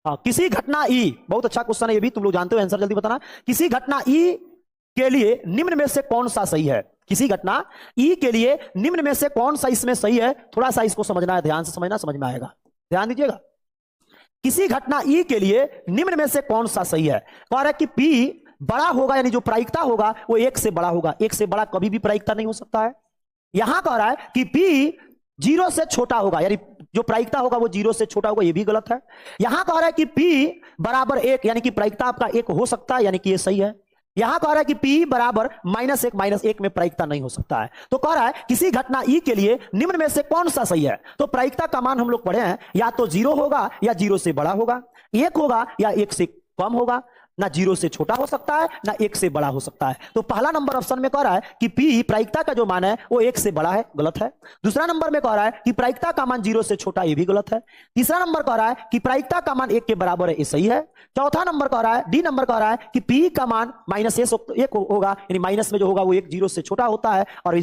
हाँ, किसी घटना ई, बहुत अच्छा क्वेश्चन है ये भी, तुम लोग जानते हो, आंसर जल्दी बताना। किसी घटना ई के लिए निम्न में से कौन सा सही है? किसी घटना ई के लिए निम्न में से कौन सा इसमें सही है? थोड़ा सा इसको समझना है, ध्यान से समझना, समझ में आएगा, ध्यान दीजिएगा। किसी घटना ई के लिए निम्न में से कौन सा सही है? कह रहा है कि पी बड़ा होगा, यानी जो प्रायिकता होगा वो एक से बड़ा होगा। एक से बड़ा कभी भी प्रायिकता नहीं हो सकता है। यहां कह रहा है कि पी जीरो से छोटा होगा, यानी जो प्रायिकता होगा वो जीरो से छोटा होगा, ये भी गलत है। यहां कह रहा है कि पी बराबर एक, यानी कि प्रायिकता आपका एक हो सकता है, यानी कि ये सही है। यहां कह रहा है कि पी बराबर -1 में प्रायिकता नहीं हो सकता है। तो कह रहा है किसी घटना ई के लिए निम्न में से कौन सा सही है? तो प्रायिकता का मान हम लोग पढ़े हैं, या तो जीरो होगा या जीरो से बड़ा होगा, एक होगा या एक से कम होगा, ना जीरो से छोटा हो सकता है ना एक से बड़ा हो सकता है। तो पहला नंबर ऑप्शन में कह रहा है कि पी प्रायिकता का जो मान है वो एक से बड़ा है, गलत है। दूसरा नंबर में कह रहा है कि प्रायिकता का मान जीरो से छोटा, ये भी गलत है। तीसरा नंबर कह रहा है कि प्रायिकता का मान एक के बराबर है, ये सही है। चौथा नंबर कह रहा है, डी नंबर कह रहा है कि पी का मान -1 होगा, यानी माइनस में जो होगा वो एक जीरो से छोटा होता है, और